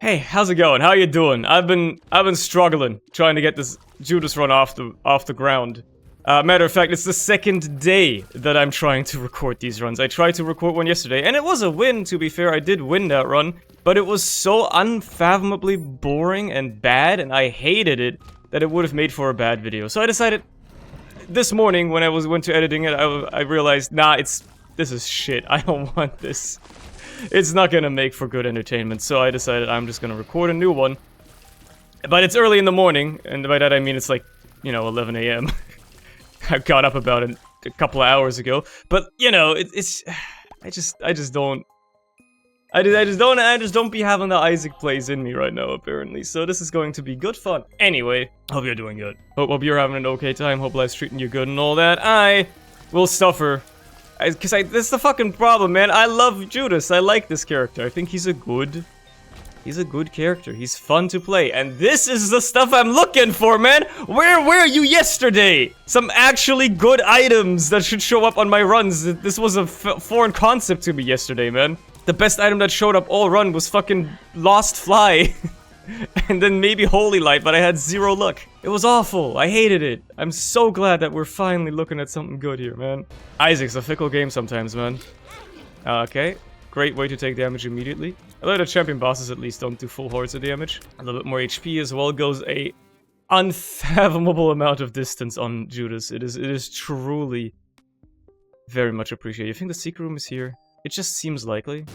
Hey, how's it going? How you doing? I've been struggling trying to get this Judas run off the ground. Matter of fact, it's the second day that I'm trying to record these runs. I tried to record one yesterday, and it was a win, to be fair. I did win that run, but it was so unfathomably boring and bad, and I hated it, that it would have made for a bad video. So I decided, this morning, when I went to editing it, I realized, nah, this is shit. I don't want this. It's not gonna make for good entertainment, so I decided I'm just gonna record a new one. But it's early in the morning, and by that I mean it's like, you know, 11 AM. I got up about it a couple of hours ago, but you know, I just don't be having the Isaac plays in me right now, apparently. So this is going to be good fun. Anyway, hope you're doing good. Hope you're having an okay time. Hope life's treating you good and all that. I will suffer. Because that's the fucking problem, man. I love Judas. I like this character. I think he's a good character. He's fun to play. And this is the stuff I'm looking for, man. Where were you yesterday? Some actually good items that should show up on my runs. This was a foreign concept to me yesterday, man. The best item that showed up all run was fucking Lost Fly. And then maybe Holy Light, but I had zero luck. It was awful. I hated it. I'm so glad that we're finally looking at something good here, man. Isaac's a fickle game sometimes, man. Okay. Great way to take damage immediately. I like the champion bosses at least don't do full hordes of damage. A little bit more HP as well goes a unfathomable amount of distance on Judas. It is truly very much appreciated. You think the secret room is here? It just seems likely.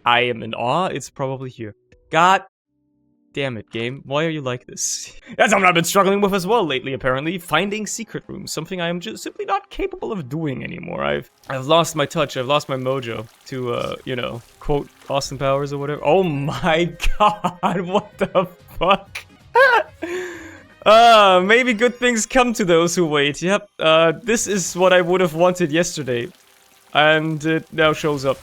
I am in awe. It's probably here. God damn it, game. Why are you like this? That's something I've been struggling with as well lately, apparently. Finding secret rooms. Something I am just simply not capable of doing anymore. I've lost my touch. I've lost my mojo to, you know, quote Austin Powers or whatever. Oh my god, what the fuck? Maybe good things come to those who wait. Yep, this is what I would have wanted yesterday. And it now shows up.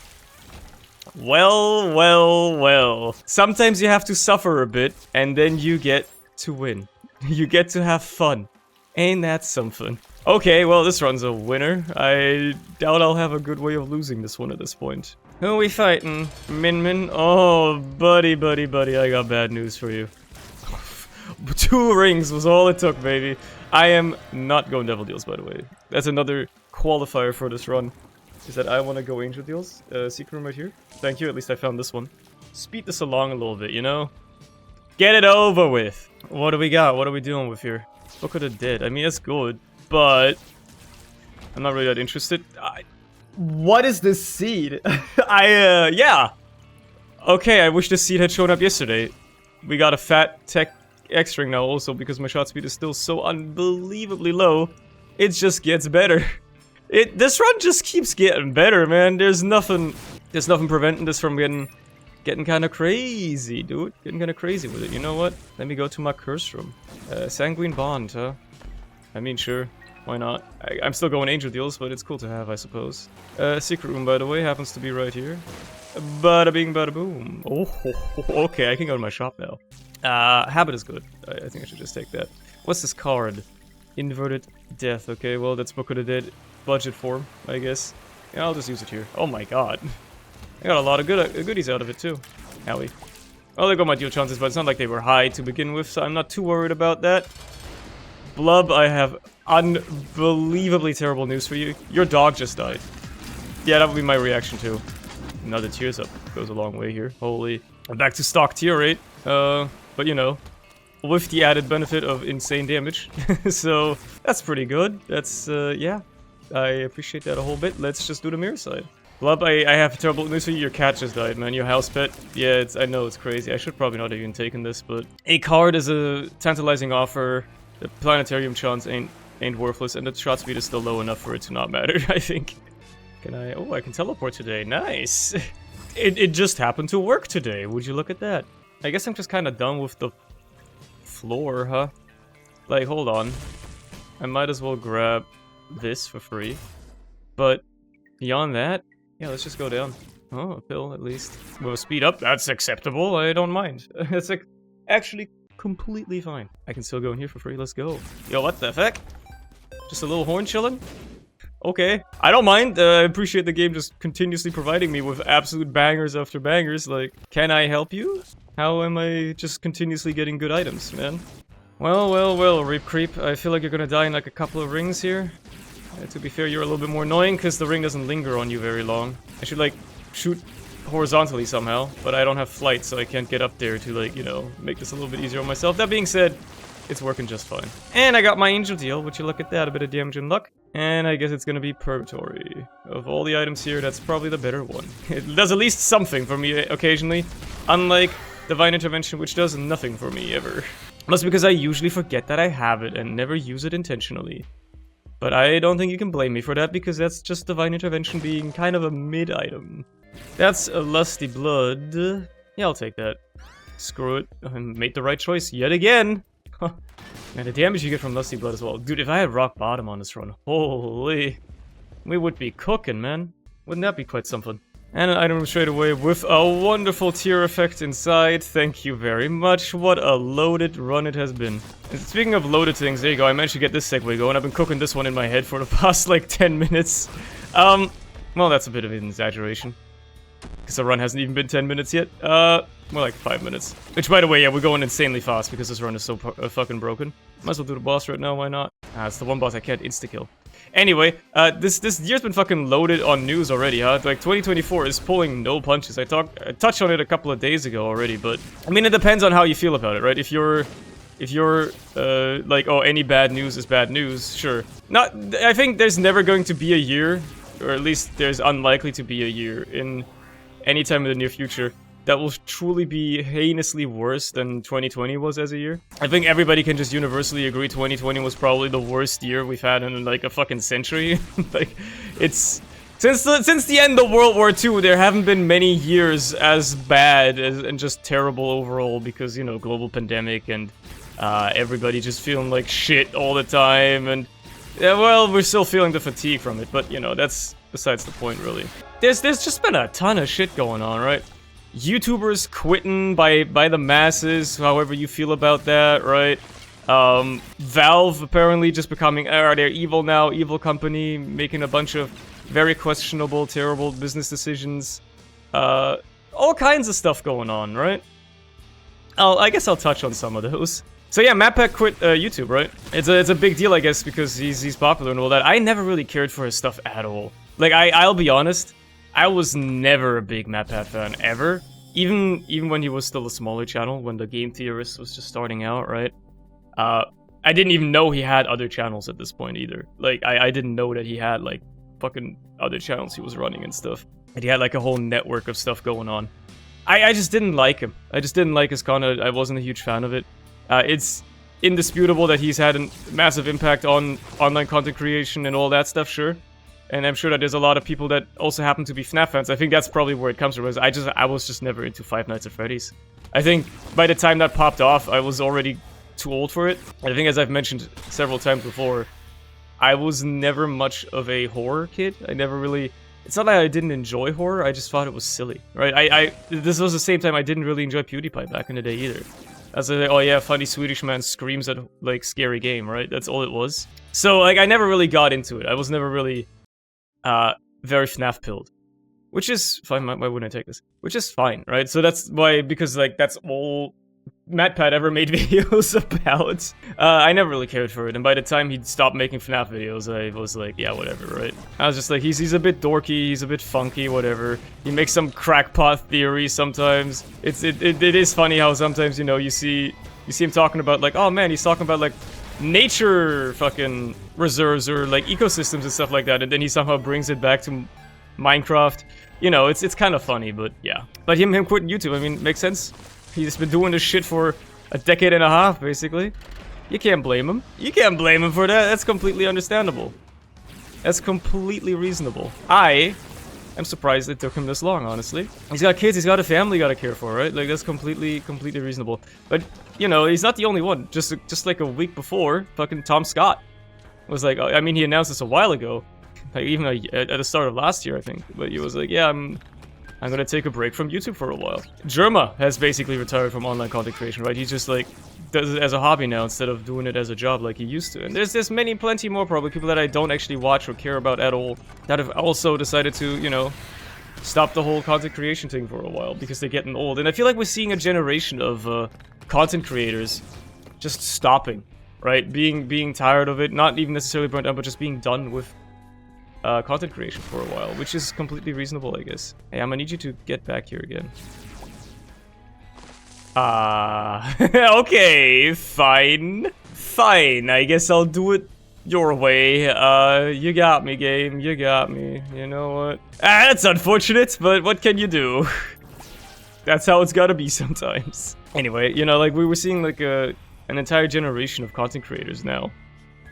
Well, well, well. Sometimes you have to suffer a bit, and then you get to win. You get to have fun. Ain't that something? Okay, well, this run's a winner. I doubt I'll have a good way of losing this one at this point. Who are we fighting? Min? Oh, buddy, I got bad news for you. 2 rings was all it took, baby. I am not going Devil Deals, by the way. That's another qualifier for this run. Is that I want to go Angel Deals. Secret room right here. Thank you, at least I found this one. Speed this along a little bit, you know? Get it over with! What do we got? What are we dealing with here? Book of the Dead. I mean, it's good, but I'm not really that interested. What is this seed? Yeah! Okay, I wish this seed had shown up yesterday. We got a fat tech X-ring now also, because my shot speed is still so unbelievably low. It just gets better. This run just keeps getting better, man. There's nothing preventing this from getting kind of crazy, dude. Getting kind of crazy with it. You know what? Let me go to my curse room. Sanguine Bond, huh? I mean, sure. Why not? I'm still going Angel Deals, but it's cool to have, I suppose. Secret room, by the way, happens to be right here. Bada bing, bada boom. Oh, okay, I can go to my shop now. Habit is good. I think I should just take that. What's this card? Inverted Death. Okay, well, that's Book of the Dead. Budget form, I guess. Yeah, I'll just use it here. Oh my god. I got a lot of goodies out of it, too. Owie. Well, there go my deal chances, but it's not like they were high to begin with, so I'm not too worried about that. Blub, I have unbelievably terrible news for you. Your dog just died. Yeah, that would be my reaction, too. Now the tears up goes a long way here. Holy. I'm back to stock tier rate. But you know, with the added benefit of insane damage. So, that's pretty good. That's, yeah. I appreciate that a whole bit. Let's just do the mirror side. Blub, I have terrible news for you. Your cat just died, man. Your house pet. Yeah, I know it's crazy. I should probably not have even taken this, but a card is a tantalizing offer. The planetarium chance ain't worthless, and the shot speed is still low enough for it to not matter, I think. Can I? Oh, I can teleport today. Nice. It just happened to work today. Would you look at that? I guess I'm just kind of done with the floor, huh? Like, hold on. I might as well grab this for free, but beyond that, yeah, let's just go down. Oh, a pill at least. With a speed up, that's acceptable. I don't mind. It's like actually completely fine. I can still go in here for free. Let's go. Yo, what the heck? Just a little horn chilling? Okay. I don't mind. I appreciate the game just continuously providing me with absolute bangers after bangers. Like, can I help you? How am I just continuously getting good items, man? Well, Reap Creep. I feel like you're gonna die in like a couple of rings here. To be fair, you're a little bit more annoying because the ring doesn't linger on you very long. I should, like, shoot horizontally somehow, but I don't have flight, so I can't get up there to, like, you know, make this a little bit easier on myself. That being said, it's working just fine. And I got my Angel Deal, would you look at that, a bit of damage and luck. And I guess it's gonna be Purgatory. Of all the items here, that's probably the better one. It does at least something for me occasionally, unlike Divine Intervention, which does nothing for me ever. Must be because I usually forget that I have it and never use it intentionally. But I don't think you can blame me for that, because that's just Divine Intervention being kind of a mid-item. That's a Lusty Blood. Yeah, I'll take that. Screw it. I made the right choice yet again. Man, the damage you get from Lusty Blood as well. Dude, if I had rock bottom on this run, holy. We would be cooking, man. Wouldn't that be quite something? And an item straight away with a wonderful tier effect inside. Thank you very much. What a loaded run it has been. And speaking of loaded things, there you go. I managed to get this segue going. I've been cooking this one in my head for the past, like, 10 minutes. Well, that's a bit of an exaggeration. Because the run hasn't even been 10 minutes yet. More like 5 minutes. Which, by the way, yeah, we're going insanely fast because this run is so fucking broken. Might as well do the boss right now, why not? It's the one boss I can't insta-kill. Anyway, this year's been fucking loaded on news already, huh? Like, 2024 is pulling no punches. I touched on it a couple of days ago already, but... I mean, it depends on how you feel about it, right? If you're, like, oh, any bad news is bad news, sure. I think there's never going to be a year, or at least there's unlikely to be a year in any time in the near future that will truly be heinously worse than 2020 was as a year. I think everybody can just universally agree 2020 was probably the worst year we've had in, like, a fucking century. Like, it's... Since the end of World War II, there haven't been many years as bad and just terrible overall because, you know, global pandemic and everybody just feeling like shit all the time, and... Yeah, well, we're still feeling the fatigue from it, but, you know, that's besides the point, really. There's just been a ton of shit going on, right? YouTubers quitting by the masses, however you feel about that, right? Valve apparently just becoming, they're evil now, evil company, making a bunch of very questionable, terrible business decisions. All kinds of stuff going on, right? I guess I'll touch on some of those. So yeah, Pact quit YouTube, right? It's a big deal, I guess, because he's popular and all that. I never really cared for his stuff at all. Like, I'll be honest, I was never a big Pact fan, ever. Even when he was still a smaller channel, when the Game Theorist was just starting out, right? I didn't even know he had other channels at this point, either. Like, I didn't know that he had, like, fucking other channels he was running and stuff. And he had, like, a whole network of stuff going on. I just didn't like him. I just didn't like his content. I wasn't a huge fan of it. It's indisputable that he's had a massive impact on online content creation and all that stuff, sure. And I'm sure that there's a lot of people that also happen to be FNAF fans. I think that's probably where it comes from. I was just never into Five Nights at Freddy's. I think by the time that popped off, I was already too old for it. And I think, as I've mentioned several times before, I was never much of a horror kid. I never really... It's not that I didn't enjoy horror, I just thought it was silly, right? This was the same time I didn't really enjoy PewDiePie back in the day either. I was like, oh yeah, funny Swedish man screams at, like, scary game, right? That's all it was. So, like, I never really got into it. I was never really... very FNAF pilled. Which is fine, why wouldn't I take this? Which is fine, right? So that's why, because, like, that's all MatPat ever made videos about. I never really cared for it, and by the time he'd stopped making FNAF videos, I was like, yeah, whatever, right? I was just like, he's a bit dorky, he's a bit funky, whatever. He makes some crackpot theories sometimes. It is funny how sometimes, you know, you see him talking about, like, oh man, he's talking about, like, nature fucking reserves or like ecosystems and stuff like that, and then he somehow brings it back to Minecraft. You know, it's kind of funny, but yeah. But him quitting YouTube, I mean, makes sense. He's been doing this shit for a decade and a half, basically. You can't blame him. You can't blame him for that. That's completely understandable. That's completely reasonable. I am surprised it took him this long, honestly. He's got kids, he's got a family he gotta care for, right? Like, that's completely reasonable. But, you know, he's not the only one. Just like a week before, fucking Tom Scott was like, I mean, he announced this a while ago. Like, even at the start of last year, I think. But he was like, yeah, I'm I'm gonna take a break from YouTube for a while. Jera has basically retired from online content creation, right? He's just like, does it as a hobby now instead of doing it as a job like he used to. And there's plenty more probably, people that I don't actually watch or care about at all, that have also decided to, you know, stop the whole content creation thing for a while because they're getting old. And I feel like we're seeing a generation of content creators just stopping, right? Being tired of it, not even necessarily burnt out, but just being done with content creation for a while, which is completely reasonable, I guess. Hey, I'm gonna need you to get back here again. Okay, fine. Fine, I guess I'll do it your way. You got me, game. You got me. You know what? That's unfortunate, but what can you do? That's how it's gotta be sometimes. Anyway, you know, like, we were seeing, like, an entire generation of content creators now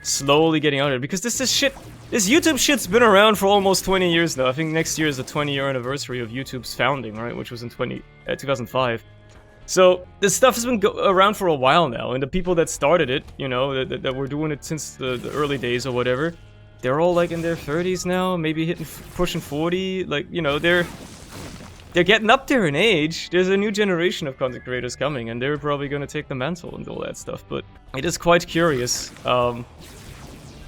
slowly getting out of it, because this YouTube shit's been around for almost 20 years now. I think next year is the 20-year anniversary of YouTube's founding, right? Which was in 2005. So, this stuff has been around for a while now, and the people that started it, you know, that were doing it since the early days or whatever, they're all, like, in their 30s now, maybe pushing 40, like, you know, they're getting up there in age. There's a new generation of content creators coming, and they're probably gonna take the mantle and all that stuff, but it is quite curious,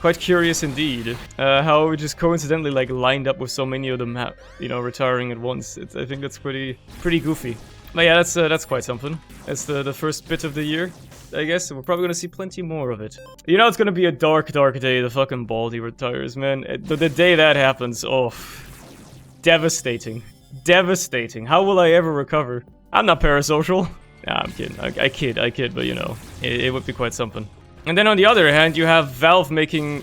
quite curious indeed, how it just coincidentally, like, lined up with so many of them, you know, retiring at once. I think that's pretty goofy. But yeah, that's quite something. That's the first bit of the year, I guess. We're probably gonna see plenty more of it. You know, it's gonna be a dark day. The fucking Baldy retires, man. The day that happens, oh, devastating, devastating. How will I ever recover? I'm not parasocial. Nah, I'm kidding. I kid, but you know, it would be quite something. And then on the other hand, you have Valve making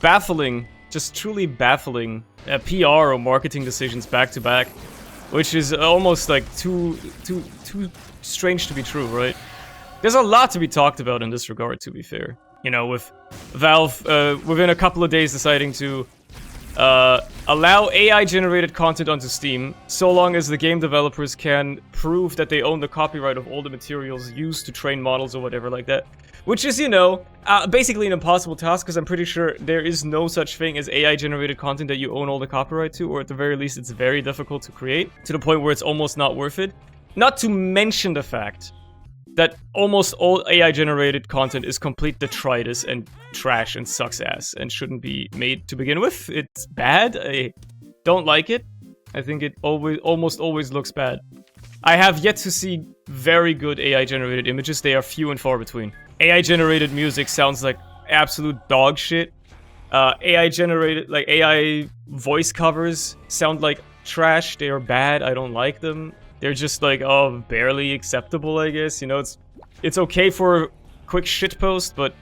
baffling, just truly baffling PR or marketing decisions back to back. Which is almost like too strange to be true, right? There's a lot to be talked about in this regard, to be fair. You know, with Valve within a couple of days deciding to allow AI-generated content onto Steam, so long as the game developers can prove that they own the copyright of all the materials used to train models or whatever like that. Which is, you know, basically an impossible task, because I'm pretty sure there is no such thing as AI-generated content that you own all the copyright to, or at the very least, it's very difficult to create, to the point where it's almost not worth it. Not to mention the fact that almost all AI-generated content is complete detritus and trash and sucks ass, and shouldn't be made to begin with. It's bad. I don't like it. I think it almost always looks bad. I have yet to see very good AI-generated images. They are few and far between. AI-generated music sounds like absolute dog shit. AI-generated, like, AI voice covers sound like trash. They are bad. I don't like them. They're just, like, oh, barely acceptable, I guess. You know, it's okay for a quick shitpost, but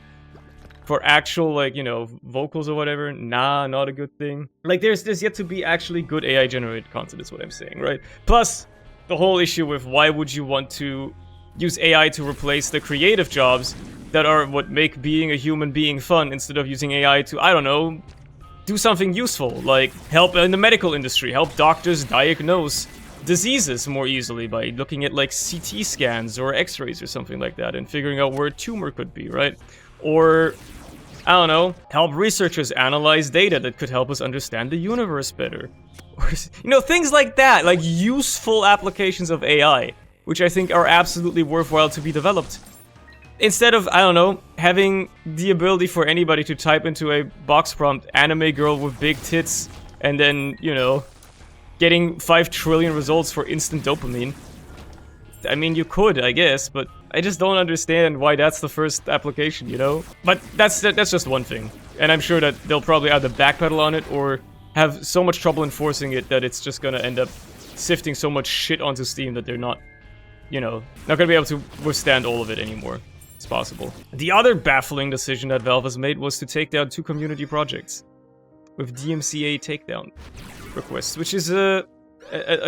for actual, like, you know, vocals or whatever, nah, not a good thing. Like, there's yet to be actually good AI-generated content, is what I'm saying, right? Plus, the whole issue with why would you want to use AI to replace the creative jobs that are what make being a human being fun, instead of using AI to, I don't know, do something useful, like help in the medical industry, help doctors diagnose diseases more easily by looking at, like, CT scans or x-rays or something like that and figuring out where a tumor could be, right? Or, I don't know, help researchers analyze data that could help us understand the universe better. Or, you know, things like that, like useful applications of AI, which I think are absolutely worthwhile to be developed. Instead of, I don't know, having the ability for anybody to type into a box prompt, anime girl with big tits, and then, you know, getting 5 trillion results for instant dopamine. I mean, you could, I guess, but I just don't understand why that's the first application, you know? But that's just one thing. And I'm sure that they'll probably either backpedal on it or have so much trouble enforcing it that it's just gonna end up sifting so much shit onto Steam that they're not, you know, not gonna be able to withstand all of it anymore. It's possible. The other baffling decision that Valve has made was to take down 2 community projects with DMCA takedown requests, which is a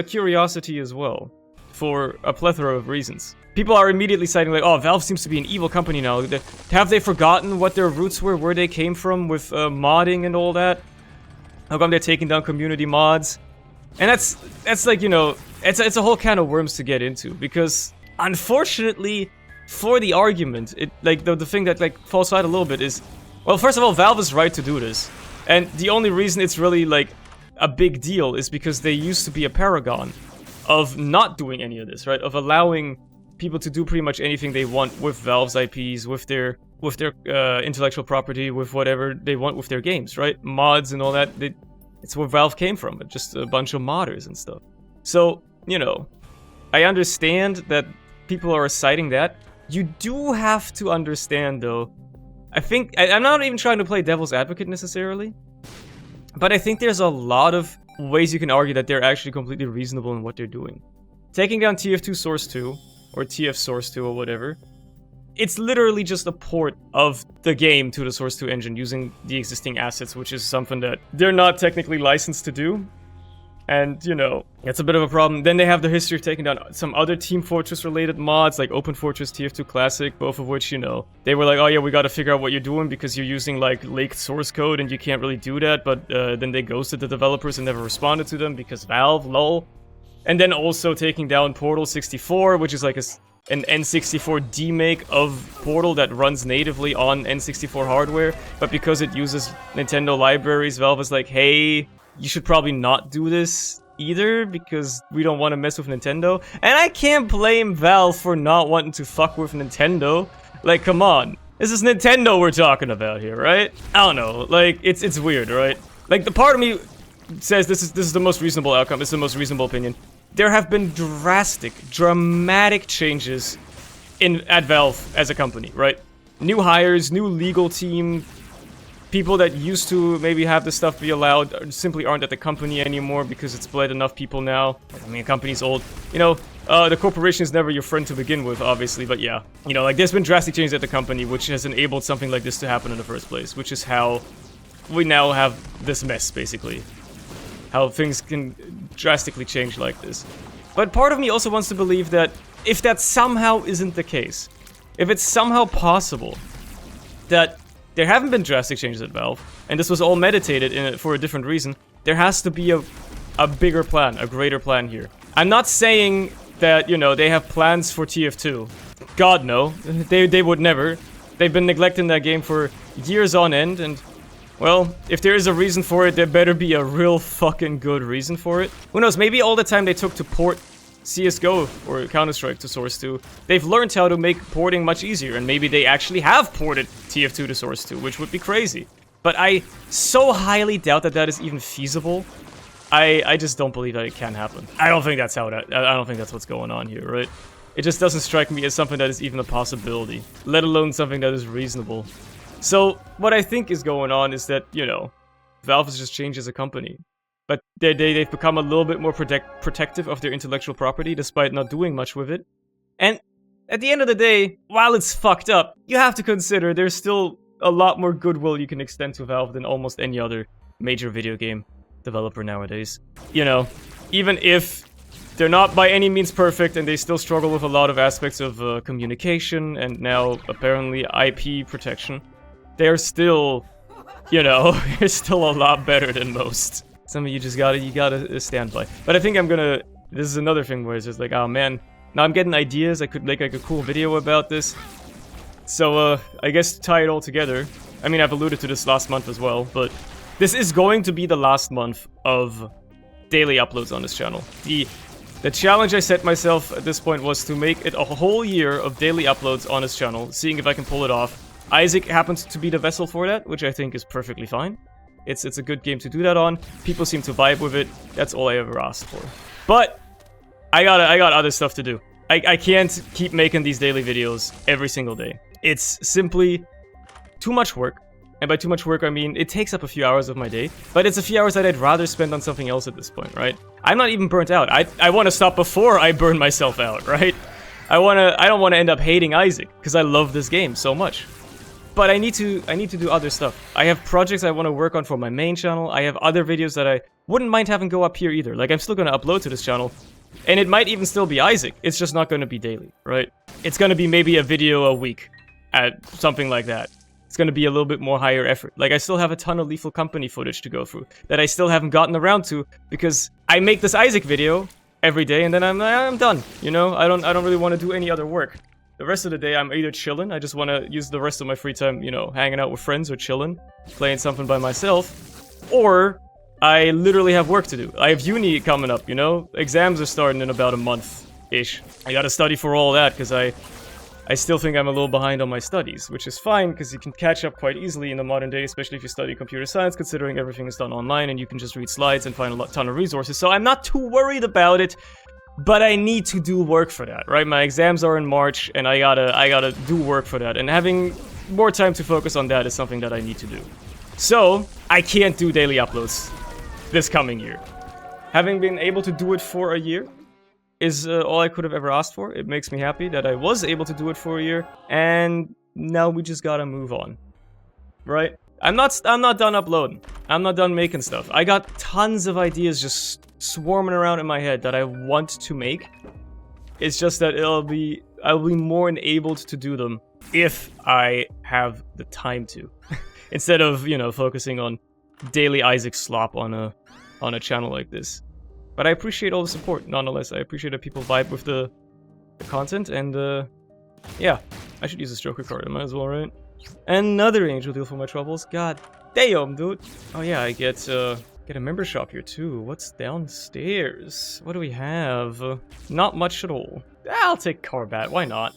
curiosity as well, for a plethora of reasons. People are immediately citing, like, oh, Valve seems to be an evil company now. Have they forgotten what their roots were, where they came from with modding and all that? How come they're taking down community mods? And that's like, you know, it's a whole can of worms to get into, because unfortunately, for the argument, it, like, the thing that, like, falls out a little bit is, well, first of all, Valve is right to do this, and the only reason it's really, like, a big deal is because they used to be a paragon of not doing any of this, right? Of allowing people to do pretty much anything they want with Valve's IPs, with their intellectual property, with whatever they want with their games, right? Mods and all that. It's where Valve came from, just a bunch of modders and stuff. So, you know, I understand that people are citing that. You do have to understand, though, I'm not even trying to play devil's advocate necessarily, but I think there's a lot of ways you can argue that they're actually completely reasonable in what they're doing. Taking down TF2 Source 2, or TF Source 2 or whatever, it's literally just a port of the game to the Source 2 engine using the existing assets, which is something that they're not technically licensed to do. And, you know, it's a bit of a problem. Then they have the history of taking down some other Team Fortress-related mods, like Open Fortress TF2 Classic, both of which, you know, they were like, oh yeah, we gotta figure out what you're doing because you're using, like, leaked source code and you can't really do that, but then they ghosted the developers and never responded to them because Valve, lol. And then also taking down Portal 64, which is like an N64 demake of Portal that runs natively on N64 hardware, but because it uses Nintendo libraries, Valve is like, hey, you should probably not do this either, because we don't want to mess with Nintendo. And I can't blame Valve for not wanting to fuck with Nintendo. Like, come on. This is Nintendo we're talking about here, right? I don't know. Like, it's weird, right? Like, the part of me says this is the most reasonable outcome. It's the most reasonable opinion. There have been dramatic changes at Valve as a company, right? New hires, new legal team, people that used to maybe have this stuff be allowed simply aren't at the company anymore because it's bled enough people now. I mean, the company's old. You know, the corporation is never your friend to begin with, obviously, but yeah. You know, like, there's been drastic changes at the company, which has enabled something like this to happen in the first place, which is how we now have this mess, basically. How things can drastically change like this. But part of me also wants to believe that if that somehow isn't the case, if it's somehow possible that there haven't been drastic changes at Valve, and this was all meditated for a different reason, there has to be a bigger plan, a greater plan here. I'm not saying that, you know, they have plans for TF2. God, no. They would never. They've been neglecting that game for years on end, and, well, if there is a reason for it, there better be a real fucking good reason for it. Who knows, maybe all the time they took to port CSGO or Counter-Strike to Source 2, they've learned how to make porting much easier, and maybe they actually have ported TF2 to Source 2, which would be crazy. But I so highly doubt that that is even feasible. I just don't believe that it can happen. I don't think that's I don't think that's what's going on here, right? It just doesn't strike me as something that is even a possibility, let alone something that is reasonable. So, what I think is going on is that, you know, Valve has just changed as a company. But they've become a little bit more protective of their intellectual property, despite not doing much with it. And at the end of the day, while it's fucked up, you have to consider there's still a lot more goodwill you can extend to Valve than almost any other major video game developer nowadays. You know, even if they're not by any means perfect and they still struggle with a lot of aspects of communication and now apparently IP protection, they're still, you know, they're still a lot better than most. Some of you just gotta stand by. But I think this is another thing where it's just like, oh man, now I'm getting ideas, I could make like a cool video about this. So, I guess to tie it all together, I mean, I've alluded to this last month as well, but this is going to be the last month of daily uploads on this channel. The challenge I set myself at this point was to make it a whole year of daily uploads on this channel, seeing if I can pull it off. Isaac happens to be the vessel for that, which I think is perfectly fine. It's a good game to do that on. People seem to vibe with it. That's all I ever asked for. But I got other stuff to do. I can't keep making these daily videos every single day. It's simply too much work. And by too much work, I mean it takes up a few hours of my day. But it's a few hours that I'd rather spend on something else at this point, right? I'm not even burnt out. I want to stop before I burn myself out, right? I don't want to end up hating Isaac because I love this game so much. But I need to do other stuff. I have projects I want to work on for my main channel. I have other videos that I wouldn't mind having go up here either. Like, I'm still going to upload to this channel. And it might even still be Isaac. It's just not going to be daily, right? It's going to be maybe a video a week. At something like that. It's going to be a little bit more higher effort. Like, I still have a ton of Lethal Company footage to go through. That I still haven't gotten around to. Because I make this Isaac video every day and then I'm done. You know? I don't really want to do any other work. The rest of the day, I'm either chilling, I just want to use the rest of my free time, you know, hanging out with friends or chilling, playing something by myself, or I literally have work to do. I have uni coming up, you know? Exams are starting in about a month-ish. I gotta study for all that, because I still think I'm a little behind on my studies, which is fine, because you can catch up quite easily in the modern day, especially if you study computer science, considering everything is done online, and you can just read slides and find a ton of resources. So I'm not too worried about it, but I need to do work for that, right? My exams are in March, and I gotta do work for that, and having more time to focus on that is something that I need to do. So, I can't do daily uploads this coming year. Having been able to do it for a year is all I could have ever asked for. It makes me happy that I was able to do it for a year, and now we just gotta move on, right? I'm not done uploading. I'm not done making stuff. I got tons of ideas just swarming around in my head that I want to make. It's just that I'll be more enabled to do them if I have the time to, instead of, you know, focusing on daily Isaac slop on a channel like this. But I appreciate all the support, nonetheless. I appreciate that people vibe with the content, and yeah, I should use a stroker card. I might as well, right? Another angel deal for my troubles. God damn, dude. Oh yeah, I get a member shop here too. What's downstairs? What do we have? Not much at all. I'll take Carbat. Why not?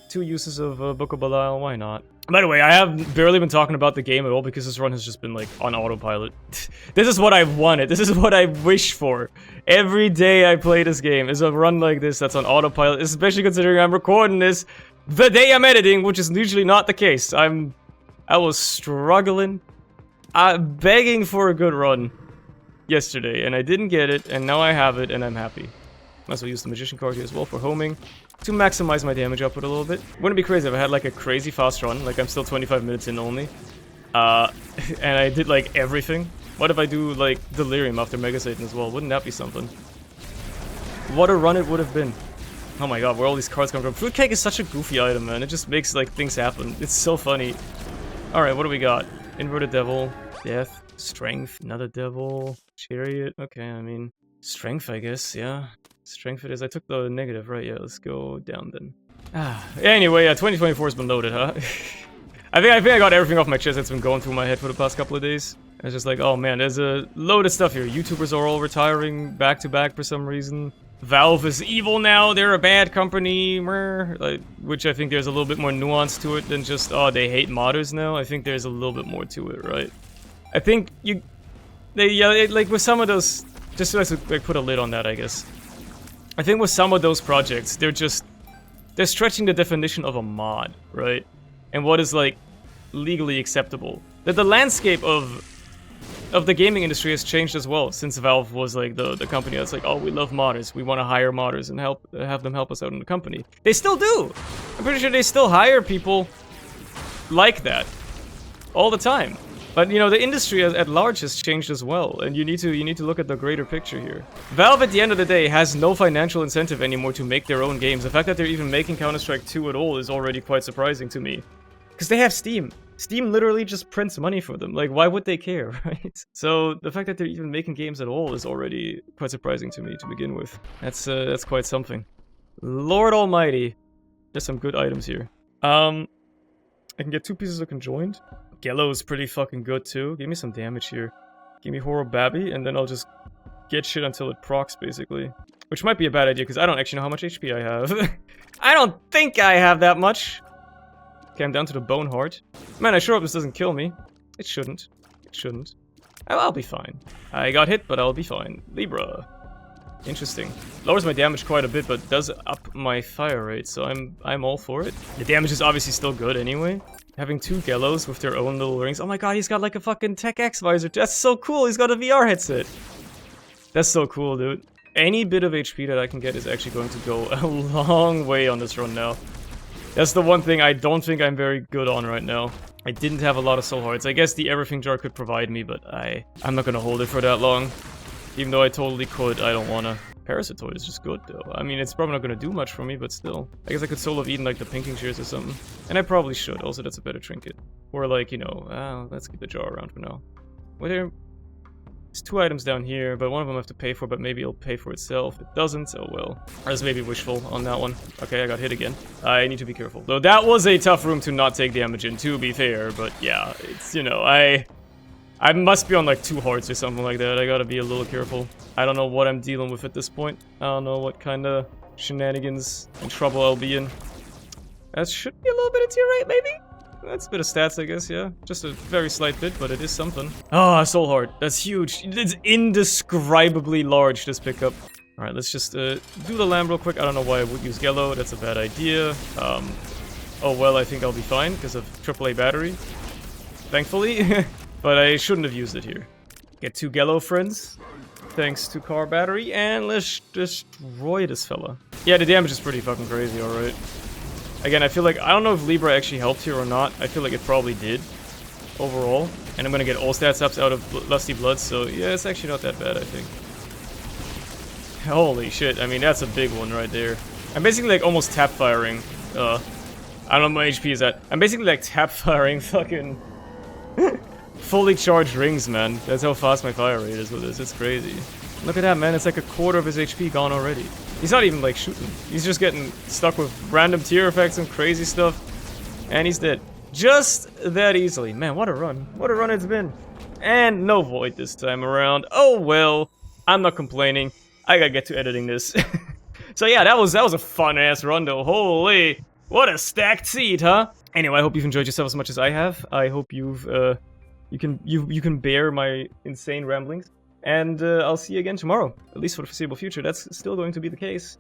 2 uses of Book of Belial. Why not? By the way, I have barely been talking about the game at all because this run has just been, like, on autopilot. This is what I wanted. This is what I wish for. Every day I play this game is a run like this that's on autopilot, especially considering I'm recording this the day I'm editing, which is usually not the case. I was struggling, begging for a good run yesterday, and I didn't get it, and now I have it, and I'm happy. Might as well use the Magician card here as well for homing, to maximize my damage output a little bit. Wouldn't it be crazy if I had like a crazy fast run, like I'm still 25 minutes in only, and I did like everything? What if I do like Delirium after Mega Satan as well? Wouldn't that be something? What a run it would have been. Oh my god, where all these cards come from. Fruitcake is such a goofy item, man. It just makes like things happen. It's so funny. Alright, what do we got? Inverted Devil, Death, Strength, another Devil, Chariot. Okay, I mean, Strength, I guess, yeah. Strength it is. I took the negative, right? Yeah, let's go down then. Anyway, 2024 has been loaded, huh? I think I got everything off my chest that's been going through my head for the past couple of days. It's just like, oh man, there's a load of stuff here. YouTubers are all retiring back to back for some reason. Valve is evil now. They're a bad company, like, which I think there's a little bit more nuance to it than just, oh, they hate modders now. I think there's a little bit more to it, right? I think like with some of those, just to like put a lid on that, I guess. I think with some of those projects, they're stretching the definition of a mod, right? And what is, like, legally acceptable. That the landscape of the gaming industry has changed as well, since Valve was, like, the company that's like, oh, we love modders, we want to hire modders and have them help us out in the company. They still do! I'm pretty sure they still hire people like that. All the time. But, you know, the industry at large has changed as well, and you need to look at the greater picture here. Valve, at the end of the day, has no financial incentive anymore to make their own games. The fact that they're even making Counter-Strike 2 at all is already quite surprising to me. Because they have Steam. Steam literally just prints money for them. Like, why would they care, right? So, the fact that they're even making games at all is already quite surprising to me to begin with. That's quite something. Lord Almighty. There's some good items here. I can get 2 pieces of Conjoined. Gello is pretty fucking good too. Give me some damage here. Give me Horror Babby, and then I'll just get shit until it procs, basically. Which might be a bad idea, because I don't actually know how much HP I have. I don't think I have that much. Okay, I'm down to the Bone Heart. Man, I sure hope this doesn't kill me. It shouldn't. It shouldn't. I'll be fine. I got hit, but I'll be fine. Libra. Interesting. Lowers my damage quite a bit, but does up my fire rate, so I'm all for it. The damage is obviously still good anyway. Having 2 Gellos with their own little rings. Oh my god, he's got like a fucking Tech X visor. That's so cool. He's got a VR headset. That's so cool, dude. Any bit of HP that I can get is actually going to go a long way on this run now. That's the one thing I don't think I'm very good on right now. I didn't have a lot of soul hearts. I guess the everything jar could provide me, but I'm not gonna hold it for that long. Even though I totally could, I don't wanna. Parasitoid is just good, though. I mean, it's probably not gonna do much for me, but still. I guess I could Soul of Eden, like, the Pinking Shears or something. And I probably should. Also, that's a better trinket. Or, like, you know, let's keep the jar around for now. There's 2 items down here, but one of them I have to pay for, but maybe it'll pay for itself. It doesn't, oh well. I was maybe wishful on that one. Okay, I got hit again. I need to be careful. Though that was a tough room to not take damage in, to be fair, but yeah, it's, you know, I must be on like 2 hearts or something like that. I gotta be a little careful. I don't know what I'm dealing with at this point. I don't know what kind of shenanigans and trouble I'll be in. That should be a little bit of tier 8, maybe? That's a bit of stats, I guess, yeah. Just a very slight bit, but it is something. Ah, Soul Heart. That's huge. It's indescribably large, this pickup. Alright, let's just do the lamb real quick. I don't know why I would use Gello. That's a bad idea. Oh well, I think I'll be fine because of AAA battery. Thankfully. But I shouldn't have used it here. Get 2 Gello friends. Thanks to car battery. And let's destroy this fella. Yeah, the damage is pretty fucking crazy, alright. Again, I feel like, I don't know if Libra actually helped here or not. I feel like it probably did. Overall. And I'm gonna get all stats ups out of Lusty Blood, so yeah, it's actually not that bad, I think. Holy shit, I mean, that's a big one right there. I'm basically like almost tap firing. I don't know what my HP is at. I'm basically like tap firing fucking fully charged rings, man. That's how fast my fire rate is with this. It's crazy. Look at that, man. It's like a quarter of his HP gone already. He's not even like shooting. He's just getting stuck with random tier effects and crazy stuff. And he's dead. Just that easily. Man, what a run. What a run it's been. And no void this time around. Oh well. I'm not complaining. I gotta get to editing this. So yeah, that was a fun ass run though. Holy, what a stacked seat, huh? Anyway, I hope you've enjoyed yourself as much as I have. I hope you can bear my insane ramblings. And I'll see you again tomorrow, at least for the foreseeable future. That's still going to be the case.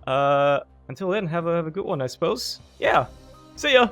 Until then, have a good one, I suppose. Yeah, see ya.